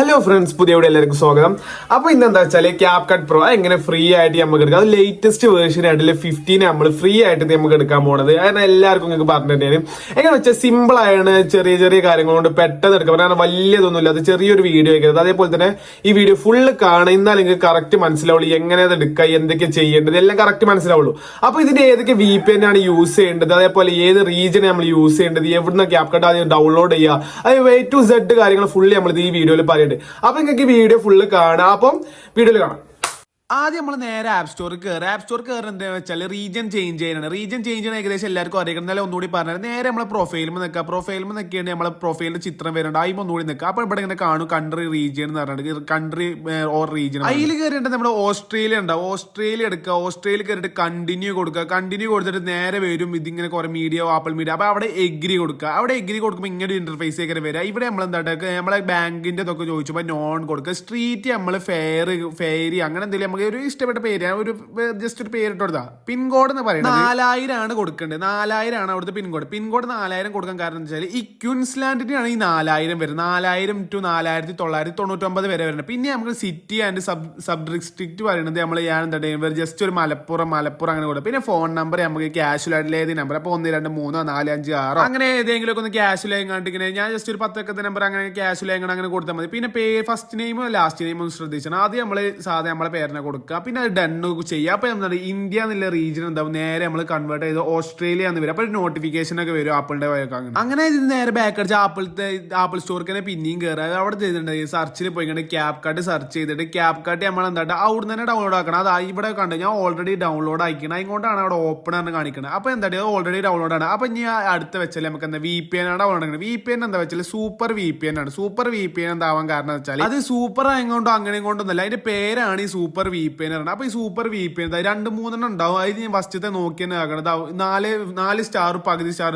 Hello friends, പുതിയ video എല്ലാവർക്കും സ്വാഗതം. അപ്പോൾ ഇന്ന് എന്താ വെച്ചാൽ CapCut Pro എങ്ങനെ ഫ്രീ ആയിട്ട് നമുക്ക് എടുക്കാം. അത് ലേറ്റസ്റ്റ് വേർഷൻ ആയിട്ടുള്ള 15 നമ്മൾ ഫ്രീ ആയിട്ട് നമുക്ക് എടുക്കാൻ പോണത്. കാരണം എല്ലാവർക്കും നിങ്ങൾക്ക് പറഞ്ഞു തന്നെയാണ്. എങ്ങനെ വെച്ചാൽ സിമ്പിൾ ആണ്, ചെറിയ ചെറിയ കാര്യങ്ങൾ കൊണ്ട് പെട്ടെന്ന് എടുക്കാം. കാരണം വലിയതൊന്നുമില്ല, അത് ചെറിയൊരു വീഡിയോ ആയിരിക്കും. അതേപോലെ തന്നെ ഈ വീഡിയോ ഫുള്ള് കാണുക, എന്നാൽ നിങ്ങൾക്ക് കറക്റ്റ് മനസ്സിലാവുള്ളൂ എങ്ങനെ അത് എടുക്കുക, എന്തൊക്കെ ചെയ്യേണ്ടത് എല്ലാം കറക്റ്റ് മനസ്സിലാവുള്ളൂ. അപ്പോൾ ഇതിന്റെ ഏതൊക്കെ VPN ആണ് യൂസ് ചെയ്യേണ്ടത്, അതേപോലെ ഏത് റീജിയൻ നമ്മൾ യൂസ് ചെയ്യേണ്ടത്, എവിടുന്ന CapCut ആദ്യം ഡൗൺലോഡ് ചെയ്യുക, അത് A to Z കാര്യങ്ങൾ ഫുള്ളി നമ്മൾ ഈ വീഡിയോയിൽ പറയുന്നുണ്ട്. അപ്പൊ നിങ്ങൾക്ക് വീഡിയോ ഫുള്ള് കാണാം. അപ്പം വീഡിയോയിൽ കാണാം. ആദ്യം നമ്മൾ നേരെ ആപ്പ് സ്റ്റോറിൽ കയറുക. ആപ്പ് സ്റ്റോർ കയറുന്നത് എന്താണെന്ന് വെച്ചാൽ റീജിയൻ ചേഞ്ച് ചെയ്യാനാണ്. റീജിയൻ ചേഞ്ച് ചെയ്യാൻ ഏകദേശം എല്ലാവർക്കും അറിയാം. എന്നാലും ഒന്നുകൂടി പറഞ്ഞാൽ നേരെ നമ്മളെ പ്രൊഫൈലും നിൽക്കുക. പ്രൊഫൈലും നിൽക്കുകയാണെങ്കിൽ നമ്മളെ പ്രൊഫൈലിന്റെ ചിത്രം വരുന്നുണ്ട്. അതിൽ ഒന്നുകൂടി നിൽക്കുക. അപ്പോൾ ഇവിടെ ഇങ്ങനെ കാണും കൺട്രി റീജിയൻ എന്ന് പറഞ്ഞിട്ട്, കൺട്രി ഓർ റീജിയൻ. അതിൽ കയറിയിട്ട് നമ്മൾ ഓസ്ട്രേലിയ ഉണ്ടാവും. ഓസ്ട്രേലിയ എടുക്കുക. ഓസ്ട്രേലിയ കയറിയിട്ട് കണ്ടിന്യൂ കൊടുക്കുക. കണ്ടിന്യൂ കൊടുത്തിട്ട് നേരെ വരും ഇതിങ്ങനെ കുറെ മീഡിയ, ആപ്പിൾ മീഡിയ. അപ്പോൾ അവിടെ എഗ്രി കൊടുക്കുക. അവിടെ എഗ്രി കൊടുക്കുമ്പോൾ ഇങ്ങനെ ഇന്റർഫേസ് ഒക്കെ വരിക. ഇവിടെ നമ്മൾ എന്താ നമ്മളെ ബാങ്കിന്റെ ഇതൊക്കെ ചോദിച്ചപ്പോൾ നോൺ കൊടുക്കുക. സ്ട്രീറ്റ് നമ്മൾ ഫെയറി അങ്ങനെ എന്തെങ്കിലും നമുക്ക് ഒരു ഇഷ്ടപ്പെട്ട പേര്, ഒരു ജസ്റ്റ് ഒരു പേരിട്ട് കൊടുത്താ. പിൻകോഡ് എന്ന് പറയുന്നത് 4000 ആണ് കൊടുക്കേണ്ടത്. 4000 ആണ് അവിടുത്തെ പിൻകോഡ്. പിൻകോഡ് 4000 കൊടുക്കാൻ കാരണം എന്താ വെച്ചാൽ ഈ ക്യൂൻസ്ലാൻഡിനാണ് ഈ 4000 വരുന്നത്. 4000 to 4999 വരെ വരുന്നത്. പിന്നെ നമുക്ക് സിറ്റി ആൻഡ് സബ് ഡിസ്ട്രിക്ട് പറയുന്നത് നമ്മൾ എന്താ ജസ്റ്റ് ഒരു മലപ്പുറം അങ്ങനെ കൊടുക്കും. പിന്നെ ഫോൺ നമ്പർ നമുക്ക് ക്യാഷ്വൽ ആയിട്ടുള്ള ഏത് നമ്പർ, അപ്പോൾ 1 2 3 4 5 6 അങ്ങനെ ഏതെങ്കിലും ഒക്കെ ഒന്ന് ക്യാഷ്വൽ ആയിക്കാണ്ടിങ്ങനെ ഞാൻ ജസ്റ്റ് ഒരു 10 അക്കത്തെ നമ്പർ അങ്ങനെ ക്യാഷ്വൽ ആയി അങ്ങനെ കൊടുത്താൽ മതി. പിന്നെ ഫസ്റ്റ് നെയിമും ലാസ്റ്റ് നെയിമും ഒന്ന് ശ്രദ്ധിച്ചാൽ ആദ്യം നമ്മൾ സാധാരണ നമ്മളെ പേരിനെ കൊടുക്കുക. പിന്നെ അത് ഡൺ ചെയ്യുക. അപ്പൊ എന്താ ഇന്ത്യ എന്നുള്ള റീജിയൻ എന്താവും നേരെ നമ്മൾ കൺവേർട്ട് ചെയ്ത് ഓസ്ട്രേലിയ എന്ന് വരും. അപ്പൊ നോട്ടിഫിക്കേഷൻ ഒക്കെ വരും ആപ്പിളിന്റെ വഴക്ക്. അങ്ങനെ ഇത് നേരെ ബാക്ക് അടിച്ച് ആപ്പിൾ സ്റ്റോർക്ക് തന്നെ പിന്നെയും കയറുക. അവിടെ ചെയ്തിട്ടുണ്ടെങ്കിൽ സെർച്ചിൽ പോയി CapCut സെർച്ച് ചെയ്തിട്ട് CapCut നമ്മൾ എന്താ അവിടെ തന്നെ ഡൗൺലോഡ് ആക്കണം. അത് ഇവിടെ കണ്ടു ഞാൻ ഓൾറെഡി ഡൗൺലോഡ് ആക്കിക്കണം. അതുകൊണ്ടാണ് അവിടെ ഓപ്പൺ ആണ് കാണിക്കുന്നത്. അപ്പൊ എന്താ ഓൾറെഡി ഡൗൺലോഡ് ആണ്. അപ്പൊ ഇനി അടുത്ത വെച്ചാൽ നമുക്ക് എന്താ VPN ആണ് ഡൗൺലോഡ് ആക്കുന്നത്. VPN എന്താ വെച്ചാൽ സൂപ്പർ VPN ആണ്. സൂപ്പർ VPN എന്താവാൻ കാരണം വെച്ചാൽ അത് സൂപ്പർ ആയതുകൊണ്ടോ അങ്ങനെ കൊണ്ടൊന്നല്ല, അതിന്റെ പേരാണ് ഈ സൂപ്പർ VPN. അപ്പൊ ഈ സൂപ്പർ VPN 2-3 ഉണ്ടാവും. അതിന് ഞാൻ ഫസ്റ്റത്തെ നോക്കി തന്നെ ആക്കണം. 4 സ്റ്റാർ പകുതി സ്റ്റാർ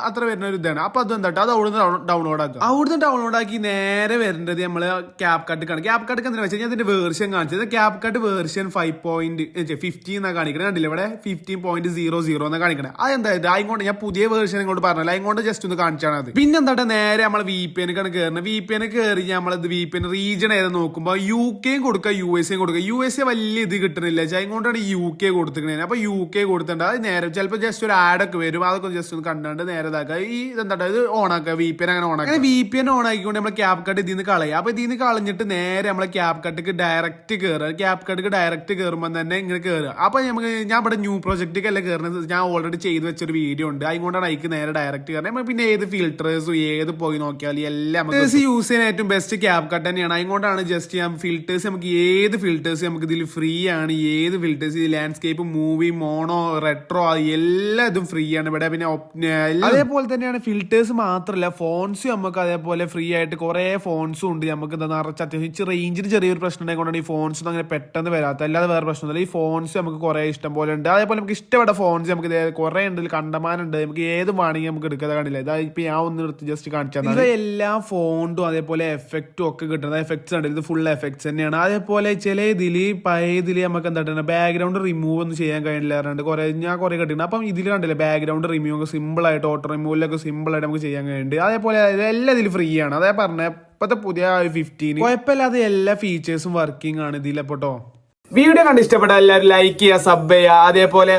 അത്ര വരുന്ന ഒരു ഇതാണ്. അപ്പൊ അത് എന്താ അത് അവിടുന്ന് ഡൗൺലോഡ് ആക്കുക. അവിടുന്ന് ഡൗൺലോഡ് ആക്കി നേരെ വരേണ്ടത് നമ്മള് CapCut കാണും. CapCut എന്താ വെച്ചാൽ ഞാൻ ഇതിന്റെ വേർഷൻ കാണിച്ചത്. CapCut വേർഷൻ 5.15 എന്നാ കാണിക്കണേ. കണ്ടില്ല ഇവിടെ 15.00 എന്നാ കാണിക്കണേ. അതെന്താ അതുകൊണ്ട് ഞാൻ പുതിയ വേർഷൻ ഇങ്ങോട്ട് പറഞ്ഞില്ല, അതുകൊണ്ട് ജസ്റ്റ് ഒന്ന് കാണിച്ചാണ് അത്. പിന്നെ എന്താ നേരെ നമ്മളെ VPN കയറുന്നത്. VPN കയറി നമ്മളത് VPN റീജിയൻ ഏതാ നോക്കുമ്പോ UK കൊടുക്കുക, USA കൊടുക്കുക. USA വലിയ ഇത് കിട്ടണില്ല, അതുകൊണ്ടാണ് UK കൊടുത്തിരിക്കുന്നത്. അപ്പൊ UK കൊടുത്തിട്ടുണ്ട്. അത് നേരെ ചിലപ്പോൾ ജസ്റ്റ് ഒരു ആഡൊക്കെ വരും, അതൊക്കെ ജസ്റ്റ് ഒന്ന് കണ്ടാണ്ട് നേരെ ഇതാക്കുക. ഈ ഇതെന്താ ഇത് ഓണാക്കുക, VPN അങ്ങനെ ഓണാക്കുക. VPN ഓൺ ആക്കിക്കൊണ്ട് നമ്മൾ CapCut ഇതിൽ നിന്ന് കളയുക. അപ്പൊ ഇതിൽ നിന്ന് കളഞ്ഞിട്ട് നേരെ നമ്മളെ CapCutക്ക് ഡയറക്റ്റ് കയറുക. CapCutക്ക് ഡയറക്റ്റ് കയറുമ്പോൾ തന്നെ ഇങ്ങനെ കയറുക. അപ്പൊ നമുക്ക് ഞാൻ ഇവിടെ ന്യൂ പ്രൊജക്റ്റിക്കല്ല കയറുന്നത്, ഞാൻ ഓൾറെഡി ചെയ്ത് വെച്ചൊരു വീഡിയോ ഉണ്ട്, അതുകൊണ്ടാണ് അതിക്ക് നേരെ ഡയറക്റ്റ് കയറുന്നത്. പിന്നെ ഏത് ഫിൽറ്റേഴ്സും ഏത് പോയി നോക്കിയാൽ എല്ലാം യൂസ് ചെയ്യാൻ ഏറ്റവും ബെസ്റ്റ് CapCut തന്നെയാണ്. അതുകൊണ്ടാണ് ജസ്റ്റ് ഞാൻ ഫിൽറ്റേഴ്സ് നമുക്ക് ഏത് ഫിൽറ്റേഴ്സ് നമുക്ക് ഇതിൽ ഫ്രീ ആണ്. ഏത് filters landscape, movie, mono, retro എല്ലാ ഇതും ഫ്രീ ആണ് ഇവിടെ. പിന്നെ അതേപോലെ തന്നെയാണ് ഫിൽറ്റേഴ്സ് മാത്രമല്ല, ഫോൺസും നമുക്ക് അതേപോലെ ഫ്രീ ആയിട്ട് കുറെ ഫോൺസും ഉണ്ട്. നമുക്ക് എന്താ നിറച്ച് അത്യാവശ്യം റേഞ്ചിന് ചെറിയൊരു പ്രശ്നം ഉണ്ടായതുകൊണ്ടാണ് ഈ ഫോൺസ് ഒന്നും അങ്ങനെ പെട്ടെന്ന് വരാത്ത. അല്ലാതെ വേറെ പ്രശ്നമൊന്നുമില്ല. ഈ ഫോൺസ് നമുക്ക് കുറെ ഇഷ്ടം പോലെ ഉണ്ട്. അതേപോലെ നമുക്ക് ഇഷ്ടപ്പെട്ട ഫോൺസ് നമുക്ക് കുറെ ഉണ്ട്, കണ്ടമാനുണ്ട്. നമുക്ക് ഏത് വേണമെങ്കിൽ നമുക്ക് എടുക്കാതെ കാണില്ല. ഇപ്പൊ ഞാൻ ഒന്ന് എടുത്ത് ജസ്റ്റ് കാണിച്ചാൽ ഇത് എല്ലാ ഫോണ്ടും അതേപോലെ എഫക്റ്റും ഒക്കെ കിട്ടുന്നത്. എഫക്ട്സ് ഉണ്ട്, ഇത് ഫുൾ എഫക്ട്സ് തന്നെയാണ്. അതേപോലെ ചില ഇതില് പഴയ ഇതില് നമുക്ക് എന്താ ബാക്ക്ഗ്രൗണ്ട് റിമൂവ് ഒന്നും ചെയ്യാൻ കഴിയില്ല. ഞാൻ കുറെ കിട്ടിയിട്ടുണ്ട്. അപ്പം ഇതിൽ കണ്ടില്ലേ ബാക്ക്ഗ്രൗണ്ട് റിമൂവ് ഒക്കെ സിമ്പിൾ ആയിട്ട്, ഓട്ടോ റിമൂവിലൊക്കെ സിമ്പിൾ ആയിട്ട് നമുക്ക് ചെയ്യാൻ കഴിയുന്നുണ്ട്. അതേപോലെ എല്ലാം ഇതിൽ ഫ്രീ ആണ്. അതേ പറഞ്ഞ ഇപ്പത്തെ പുതിയ 15 കുഴപ്പമില്ലാതെ എല്ലാ ഫീച്ചേഴ്സും വർക്കിംഗ് ആണ് ഇതിലെപ്പോട്ടോ. വീഡിയോ കണ്ട് ഇഷ്ടപ്പെട്ട എല്ലാവരും ലൈക്ക് ചെയ്യുക, സബ് ചെയ്യുക, അതേപോലെ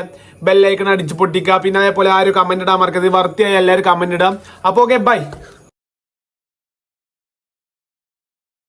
ബെല്ലൈക്കൺ അടിച്ച് പൊട്ടിക്കുക. പിന്നെ അതേപോലെ ആരും കമന്റ് ഇടാൻ മറക്കരുത്. വർത്തിയായി എല്ലാവരും കമന്റ് ഇടാം. അപ്പോൾ ഓക്കെ, ബൈ.